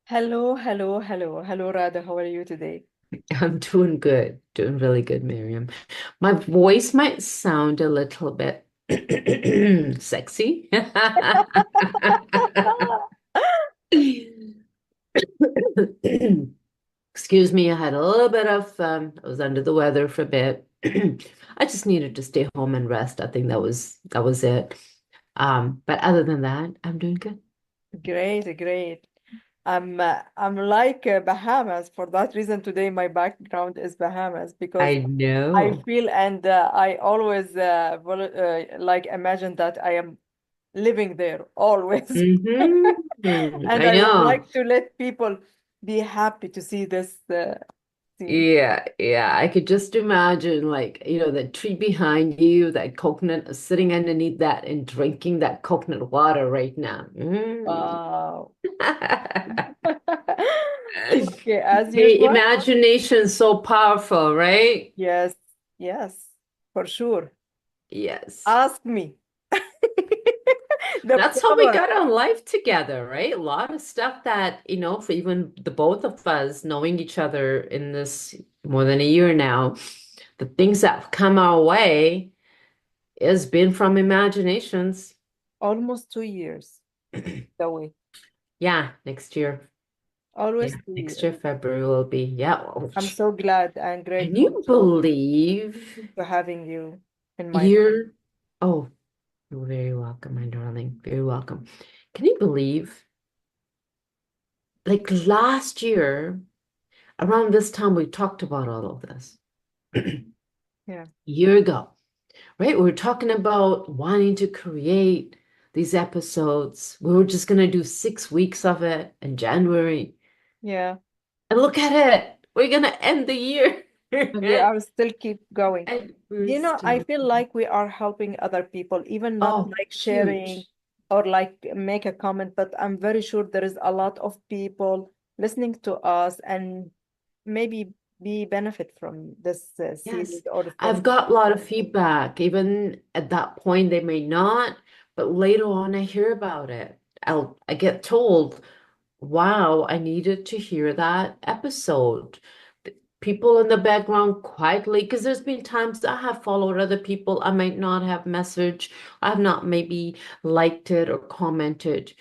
Hello, hello, hello, hello, Radha. How are you today? I'm doing good, doing really good, Mariam. My voice might sound a little bit sexy. Excuse me, I had a little bit of, I was under the weather for a bit. I just needed to stay home and rest. I think that was it. But other than that, I'm doing good. Great, great. I'm like Bahamas. For that reason, today my background is Bahamas because I I know. feel and I always like imagine that I am living there always, and I I would know. like to let people be happy to see this scene. Yeah, yeah. I could just imagine, like, the tree behind you, that coconut sitting underneath that and drinking that coconut water right now. Wow. Okay, as Hey, usual. imagination's so powerful, right? Yes, yes, for sure. Yes. Ask me. The That's how we flower. got on life together, right? A lot of stuff that, for even the both of us knowing each other in this more than a year now, the things that have come our way has been from imaginations. Almost 2 years the way. Yeah, next year. Always Yeah, two next years. year, February will be. Yeah. Oh, I'm so glad and can grateful you believe to having you in my life. year? Oh, you're very welcome, my darling. Very welcome. Can you believe, like last year, around this time, we talked about all of this. A Yeah. year ago, right? We were talking about wanting to create these episodes. We were just going to do 6 weeks of it in January. Yeah. And look at it. We're going to end the year. And we are still keep going. And we're I still, feel like we are helping other people, even not oh, like sharing huge. or like make a comment, but I'm very sure there is a lot of people listening to us and maybe be benefit from this series Yes. or I've from got a lot of feedback. Even at that point, they may not, but later on, I hear about it. I get told, wow, I needed to hear that episode. People in the background quietly, because there's been times I have followed other people. I might not have messaged, I've not maybe liked it or commented,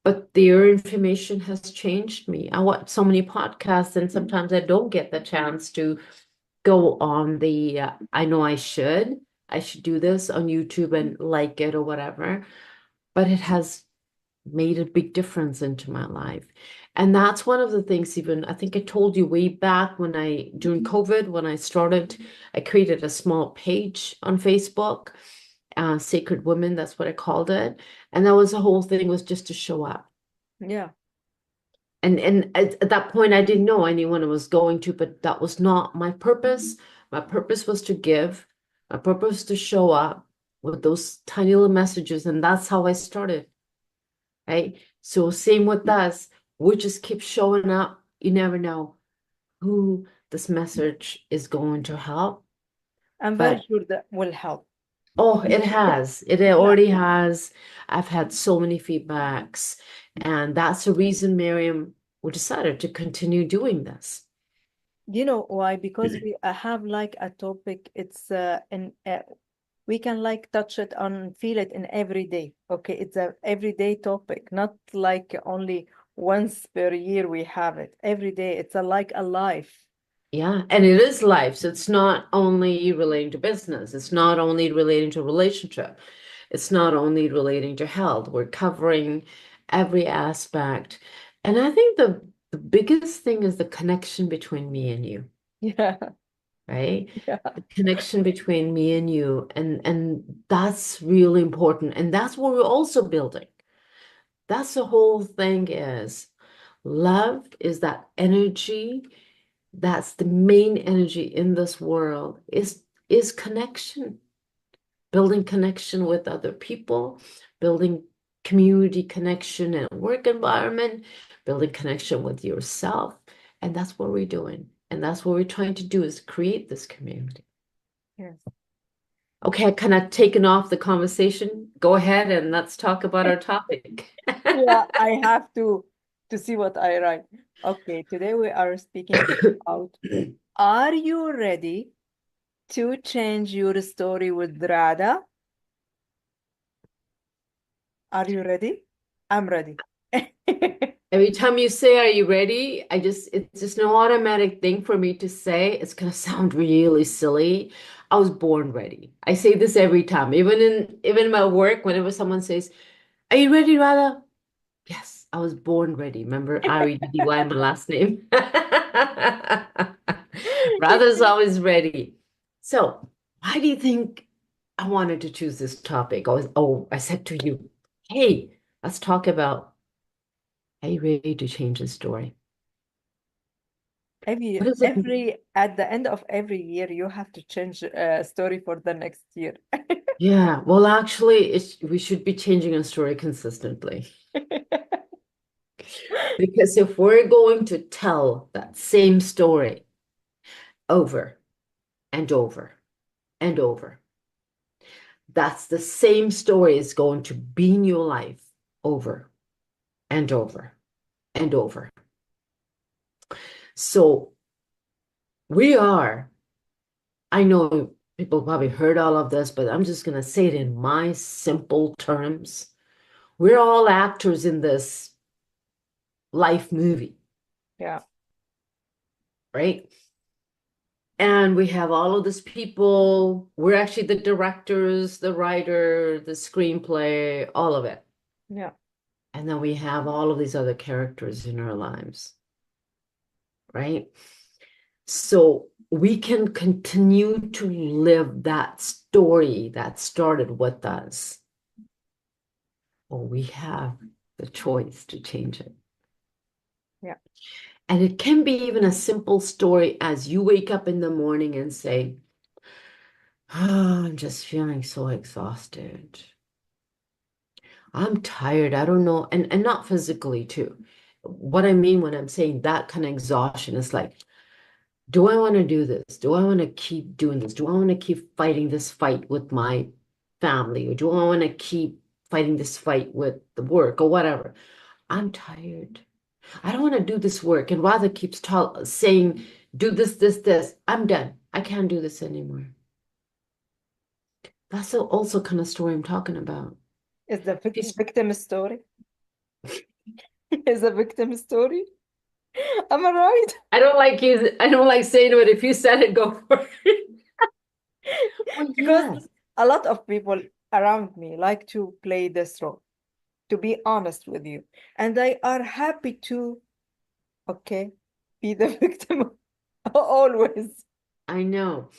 but their information has changed me. I watch so many podcasts, and sometimes I don't get the chance to go on the I know I should do this on YouTube and like it or whatever, but it has made a big difference into my life. And that's one of the things, even I think I told you way back when during COVID, when I started, I created a small page on Facebook, Sacred Women, that's what I called it. And that was the whole thing, was just to show up. yeah. And at that point, I didn't know anyone was going to, but that was not my purpose. My purpose was to give. My purpose was to show up with those tiny little messages, and that's how I started. Right? So same with us. We just keep showing up. You never know who this message is going to help. I'm very But sure that will help. oh, it has. It Yeah. already has. I've had so many feedbacks. And that's the reason, Miriam, we decided to continue doing this. You know why? Because we have like a topic, it's an we can like touch it and feel it in every day. Okay, it's a everyday topic, not like only once per year we have it. Every day, it's a like a life. Yeah, and it is life. So it's not only relating to business. It's not only relating to relationship. It's not only relating to health. We're covering every aspect. And I think the biggest thing is the connection between me and you, Yeah, right? yeah. The connection between me and you. And that's really important. And that's what we're also building. That's the whole thing is love is that energy. That's the main energy in this world is connection, building connection with other people, building community connection and work environment, building connection with yourself. And that's what we're doing. And that's what we're trying to do, is create this community. Yes. Okay, I kind of taken off the conversation. Go ahead and let's talk about our topic. Yeah, I have to. to see what I write. Okay, today we are speaking about, are you ready to change your story with Radha? Are you ready? I'm ready. Every time you say, "Are you ready?" it's just an automatic thing for me to say. It's gonna sound really silly. I was born ready. I say this every time, even in my work, whenever someone says, "Are you ready, Radha?" Yes, I was born ready. Remember, Reddy, my last name. Radha's always ready. So, why do you think I wanted to choose this topic? I said to you, hey, let's talk about, are you ready to change the story? What Every does it mean? every at the end of every year, you have to change a story for the next year. Yeah, well, actually, we should be changing a story consistently. Because if we're going to tell that same story over and over and over, that's the same story is going to be in your life over and over and over. So we are, I know people probably heard all of this, but I'm just going to say it in my simple terms. We're all actors in this life movie, Yeah, right? And we have all of these people. We're actually the directors, the writer, the screenplay, all of it. yeah, And then we have all of these other characters in our lives, right? So we can continue to live that story that started with us, or we have the choice to change it. yeah. And it can be even a simple story as you wake up in the morning and say, oh, I'm just feeling so exhausted. I'm tired. I don't know. And not physically too. What I mean when I'm saying that kind of exhaustion is like, do I want to do this? Do I want to keep doing this? Do I want to keep fighting this fight with my family? Or do I want to keep fighting this fight with the work or whatever? I'm tired. I don't want to do this work and rather keeps saying, do this, this, this. I'm done. I can't do this anymore. That's also kind of story I'm talking about. Is the It's- victim story? Is a victim story? Am I right? I don't like saying it, but if you said it, go for it. Well, Because yes, a lot of people around me like to play this role, to be honest with you. And they are happy to, okay, be the victim always. I know.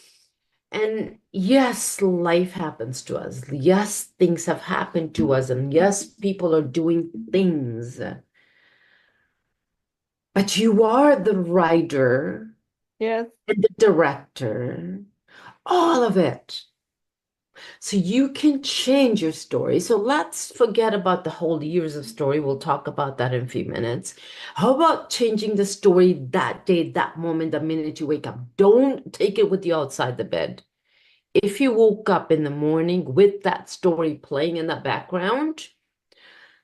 And yes, life happens to us. Yes, things have happened to us. And yes, people are doing things. But you are the writer Yes, and the director, all of it. So you can change your story. So let's forget about the whole years of story. We'll talk about that in a few minutes. How about changing the story that day, that moment, the minute you wake up? Don't take it with you outside the bed. If you woke up in the morning with that story playing in the background,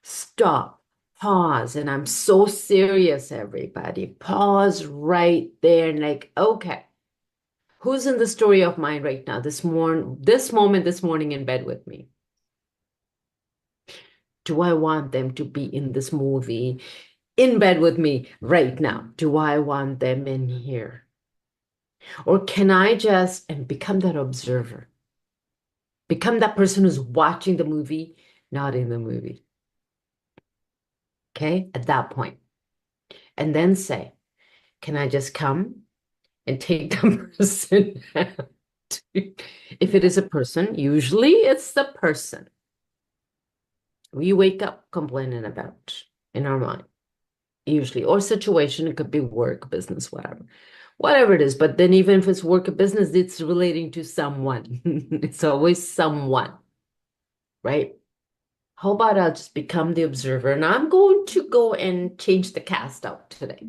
stop, pause. And I'm so serious, everybody. Pause right there and like, okay, who's in the story of mine right now, this moment, this morning in bed with me? Do I want them to be in this movie in bed with me right now? Do I want them in here? Or can I just and become that observer? Become that person who's watching the movie, not in the movie. Okay, at that point. And then say, can I just come and take the person out? If it yeah, is a person, usually it's the person we wake up complaining about in our mind, usually, or situation. It could be work, business, whatever it is. But then, even if it's work or business, it's relating to someone. It's always someone, right? How about I'll just become the observer and I'm going to go and change the cast out today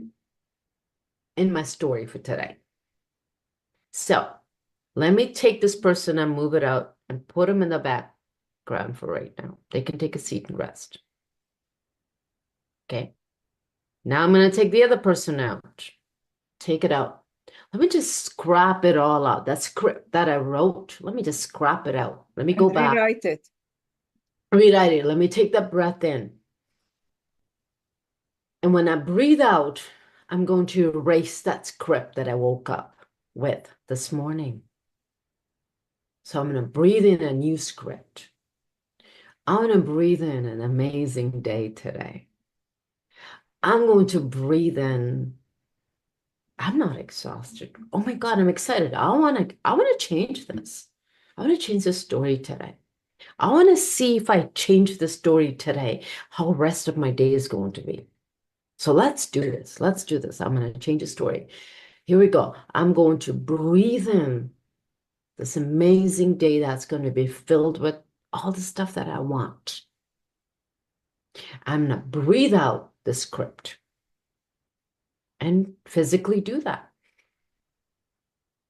in my story for today. So let me take this person and move it out and put them in the background for right now. They can take a seat and rest. Okay. Now I'm going to take the other person out. Take it out. Let me just scrap it all out. That script that I wrote, let me just scrap it out. Let me go and back. rewrite it. Rewrite it. Let me take that breath in. And when I breathe out, I'm going to erase that script that I woke up with this morning. So I'm going to breathe in a new script. I'm going to breathe in an amazing day today. I'm going to breathe in. I'm not exhausted. Oh my God, I'm excited. I want to change this. I want to change this story today. I want to see if I change the story today, how the rest of my day is going to be. So let's do this. Let's do this. I'm going to change the story. Here we go. I'm going to breathe in this amazing day that's going to be filled with all the stuff that I want. I'm going to breathe out the script and physically do that.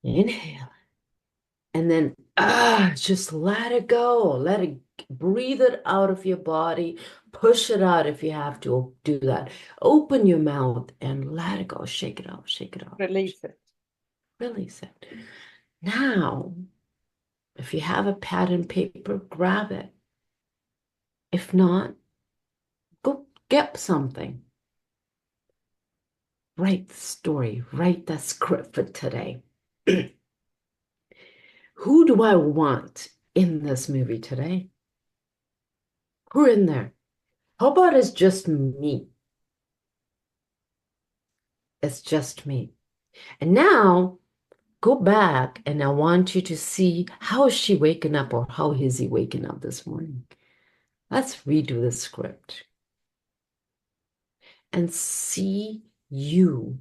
Inhale. And then just let it go. Let it breathe it out of your body. Push it out if you have to do that. Open your mouth and let it go. Shake it out. Shake it out. Release it. Release it. Now, if you have a pad and paper, grab it. If not, go get something. Write the story. Write that script for today. Who do I want in this movie today? Who are in there? How about it's just me? It's just me. And now go back and I want you to see how is she waking up or how is he waking up this morning. Let's redo the script and see you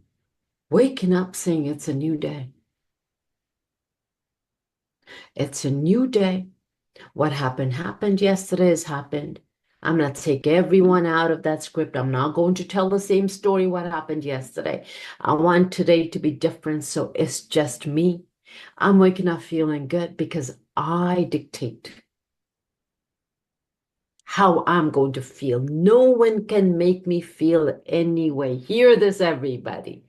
waking up saying it's a new day. It's a new day. What happened yesterday has happened. I'm going to take everyone out of that script. I'm not going to tell the same story what happened yesterday. I want today to be different, so it's just me. I'm waking up feeling good because I dictate how I'm going to feel. No one can make me feel any way. Hear this, everybody.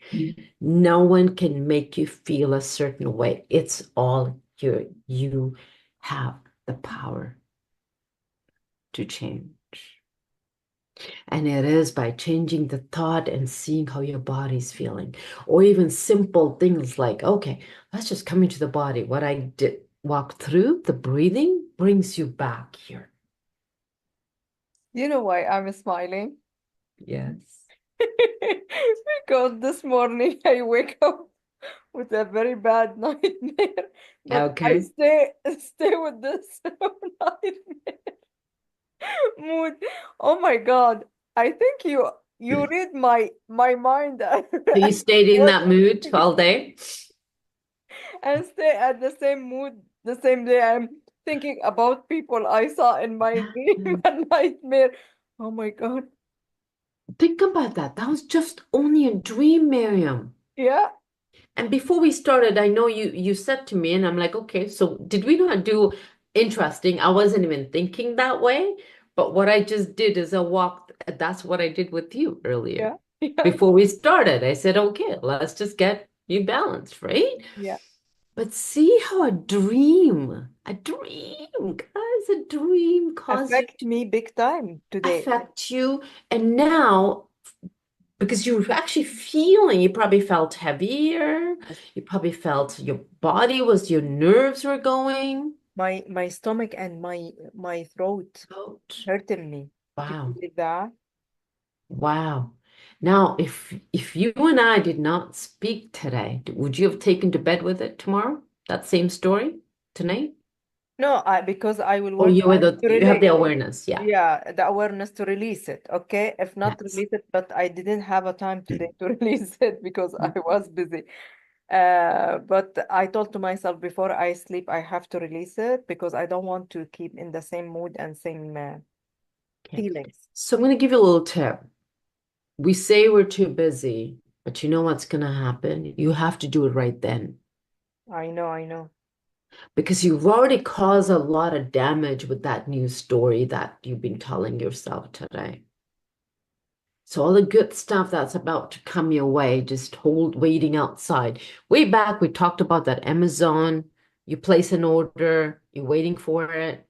No one can make you feel a certain way. It's all here. You have the power to change. And it is by changing the thought and seeing how your body's feeling, or even simple things like, okay, let's just come into the body. What I did walk through, the breathing brings you back here. You know why I'm smiling? Yes. Because this morning I wake up with a very bad nightmare, but I Okay. stay with this nightmare mood. Oh my God. I think you read my mind So you stayed in what that mood all day? and stay at the same mood the same day. I'm thinking about people I saw in my dream and nightmare. Oh my God. Think about that. That was just only a dream, Mariam. Yeah, And before we started, I know you said to me, and I'm like, okay, so did we not do interesting? I wasn't even thinking that way, but what I just did is I walked, that's what I did with you earlier. yeah, yeah, Before we started, I said, okay, let's just get you balanced, right? yeah. But see how a dream, guys, a dream cause you Affect to me big time today. affect you. And now because you're actually feeling, you probably felt heavier. You probably felt your body was, your nerves were going My stomach and my throat out. hurting me. Do you Wow. believe that? Wow. Now, if you and I did not speak today, would you have taken to bed with it tomorrow? That same story tonight? No, because I will Or work on to you have the relate. awareness, yeah. Yeah, the awareness to release it. Okay, if not Yes. release it, but I didn't have a time today to release it because I was busy. But I told to myself before I sleep, I have to release it because I don't want to keep in the same mood and same Okay. feelings. So I'm going to give you a little tip. We say we're too busy, but you know what's going to happen? You have to do it right then. I know, I know. Because you've already caused a lot of damage with that new story that you've been telling yourself today. So all the good stuff that's about to come your way, just hold waiting outside. Way back, we talked about that Amazon. You place an order, you're waiting for it,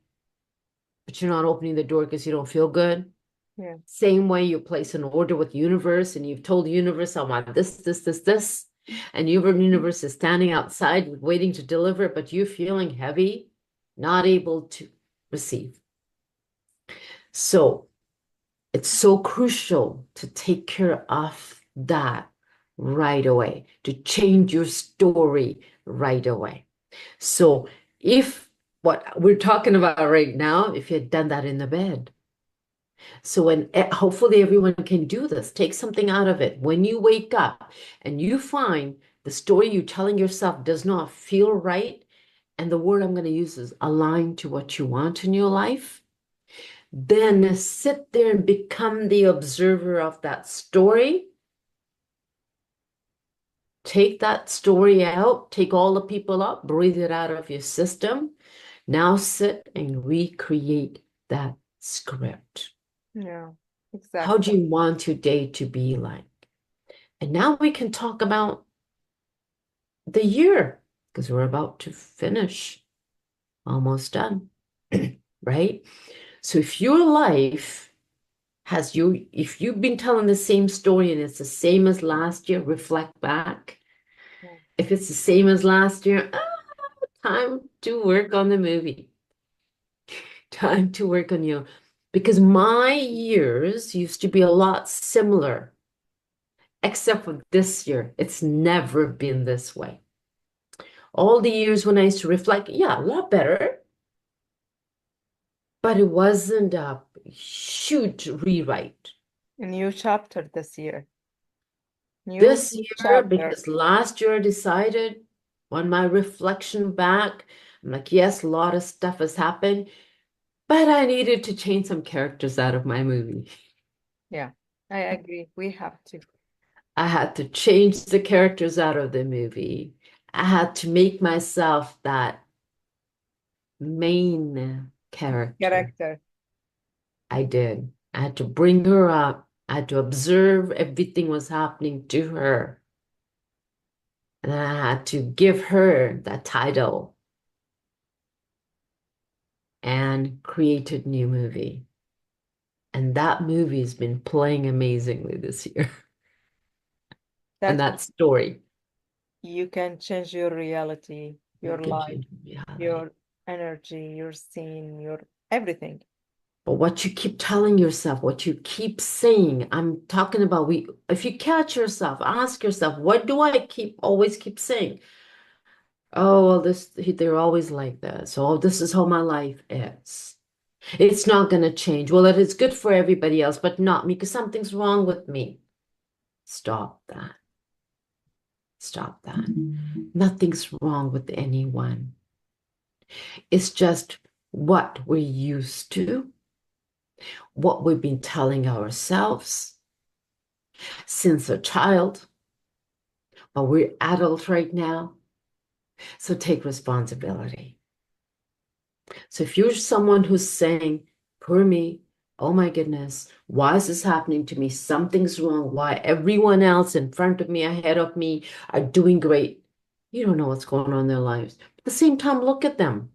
but you're not opening the door because you don't feel good. Yeah. Same way you place an order with the universe and you've told the universe, I want this, this, this, this. And your universe is standing outside waiting to deliver, but you're feeling heavy, not able to receive. So it's so crucial to take care of that right away, to change your story right away. So if what we're talking about right now, if you had done that in the bed, so when hopefully everyone can do this, take something out of it. When you wake up and you find the story you're telling yourself does not feel right, and the word I'm going to use is aligned to what you want in your life, then sit there and become the observer of that story. Take that story out, take all the people out, breathe it out of your system. Now sit and recreate that script. Yeah, How exactly. do you want your day to be like? And now we can talk about the year because we're about to finish, almost done, right? So if your life has you, if you've been telling the same story and it's the same as last year, reflect back. Yeah. If it's the same as last year, time to work on the movie. Time to work on you. Because my years used to be a lot similar, except for this year. It's never been this way. All the years when I used to reflect, yeah, a lot better, but it wasn't a huge rewrite. A new chapter this year. New This year, chapter. because last year I decided on my reflection back, I'm like, yes, a lot of stuff has happened, but I needed to change some characters out of my movie. Yeah, I agree. We have to. I had to change the characters out of the movie. I had to make myself that main character. Character. I did. I had to bring her up. I had to observe everything was happening to her. And I had to give her that title and created new movie. And that movie has been playing amazingly this year. And That that story, you can change your reality, you your can life, change reality. your energy, your scene, your everything. But what you keep telling yourself, what you keep saying, I'm talking about if you catch yourself, ask yourself, what do I always keep saying? Oh, well, they're always like this. So this is how my life is. It's not going to change. Well, it is good for everybody else, but not me because something's wrong with me. Stop that. Stop that. Nothing's wrong with anyone. It's just what we're used to, what we've been telling ourselves since a child, but we're adult right now. So take responsibility. So if you're someone who's saying, poor me, oh my goodness, why is this happening to me? Something's wrong. Why everyone else in front of me, ahead of me are doing great. You don't know what's going on in their lives. At the same time, look at them.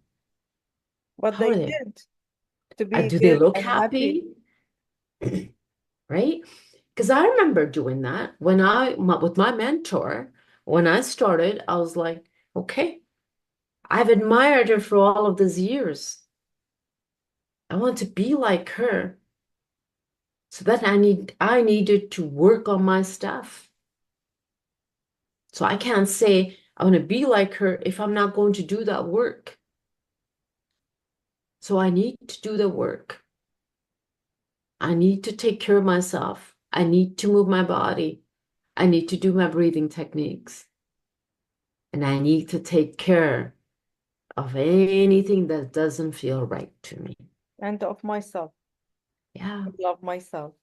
What How they are they? did to be Do they good look and happy. happy? Right? Because I remember doing that with my mentor, when I started, I was like, okay, I've admired her for all of these years. I want to be like her. So that I needed to work on my stuff. So I can't say I want to be like her if I'm not going to do that work. So I need to do the work. I need to take care of myself. I need to move my body. I need to do my breathing techniques. And I need to take care of anything that doesn't feel right to me. And of myself. Yeah, Love myself.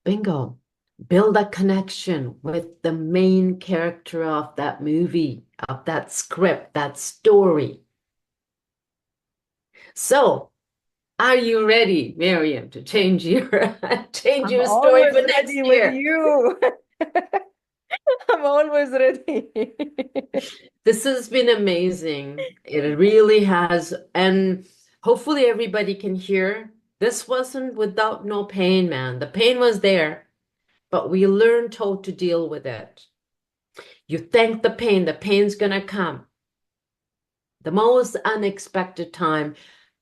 bingo. Build a connection with the main character of that movie, of that script, that story. So Are you ready, Mariam, to change your change I'm your story always for next ready with year? you. I'm always ready. This has been amazing. It really has. And hopefully everybody can hear. This wasn't without no pain, man. The pain was there, but we learned how to deal with it. You thank the pain's gonna come. The most unexpected time,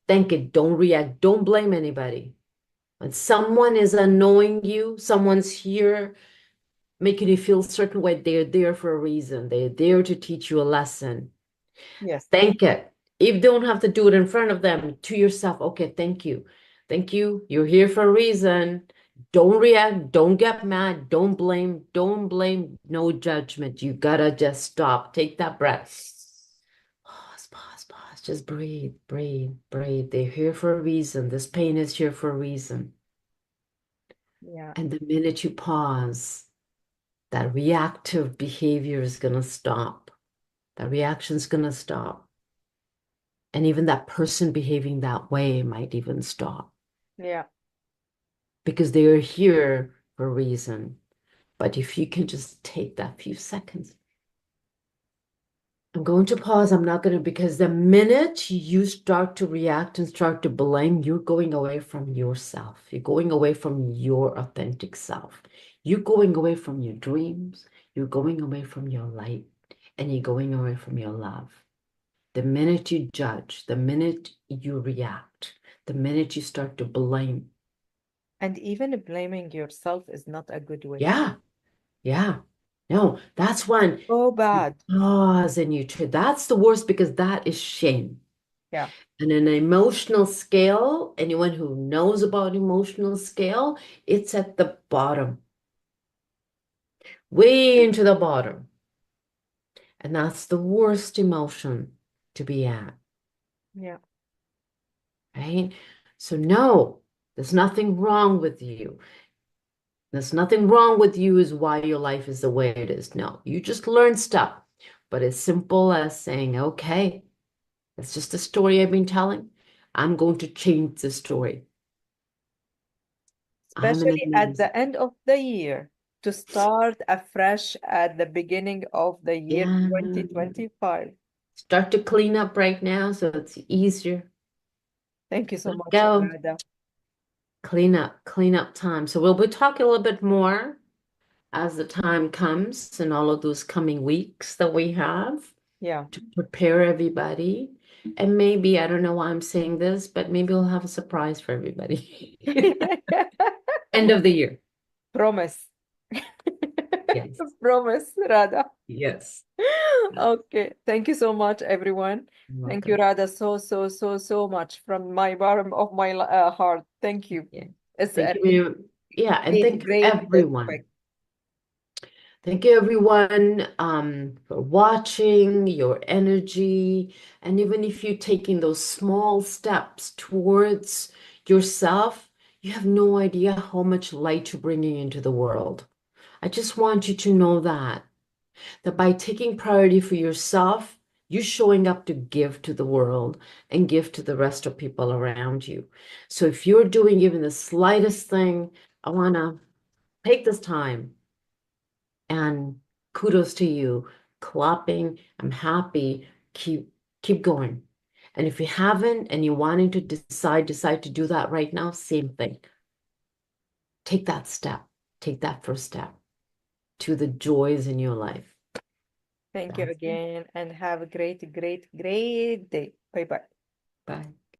thank it. Don't react. Don't blame anybody. When someone is annoying you, someone's here making you feel a certain way, they're there for a reason. They're there to teach you a lesson. Yes. Thank it. If you don't have to do it in front of them, to yourself, okay, thank you. Thank you. You're here for a reason. Don't react. Don't get mad. Don't blame. Don't blame. No judgment. You gotta just stop. Take that breath. Pause, pause, pause. Just breathe, breathe, breathe. They're here for a reason. This pain is here for a reason. Yeah. And the minute you pause, that reactive behavior is going to stop. That reaction's going to stop. And even that person behaving that way might even stop Yeah. because they are here for a reason. But if you can just take that few seconds, I'm going to pause. I'm not going to, because the minute you start to react and start to blame, you're going away from yourself. You're going away from your authentic self. You're going away from your dreams. You're going away from your light, and you're going away from your love. The minute you judge, the minute you react, the minute you start to blame, And even blaming yourself is not a good way. yeah, yeah. No, that's when So you bad. pause and that's the worst because that is shame. Yeah. And an emotional scale, anyone who knows about emotional scale, it's at the bottom, way into the bottom. And that's the worst emotion to be at, Yeah. right? So no, there's nothing wrong with you. There's nothing wrong with you is why your life is the way it is. No, you just learn stuff. But as simple as saying, okay, that's just a story I've been telling. I'm going to change the story. I'm an Especially at amazing. the end of the year, to start afresh at the beginning of the year Yeah. 2025. Start to clean up right now so it's easier. Thank you so Let's much, go. Radha. Clean up time. So we'll be talking a little bit more as the time comes and all of those coming weeks that we have Yeah. to prepare everybody. And maybe, I don't know why I'm saying this, but maybe we'll have a surprise for everybody. End of the year. Promise. Yes. Promise, Radha. Yes. Okay. Thank you so much, everyone. You're Thank you, welcome. Radha, so much from my bottom of my heart. Thank you. Yeah. It's Thank a you, Miriam. Yeah, and great, thank great everyone. topic. Thank you, everyone, for watching, your energy, and even if you're taking those small steps towards yourself, you have no idea how much light you're bringing into the world. I just want you to know that by taking priority for yourself, you're showing up to give to the world and give to the rest of people around you. So if you're doing even the slightest thing, I want to take this time and kudos to you. Clapping, I'm happy. Keep going. And if you haven't and you're wanting to decide to do that right now, same thing. Take that step. Take that first step to the joys in your life. Thank you That's it. again and have a great, great, great day. Bye bye. Bye.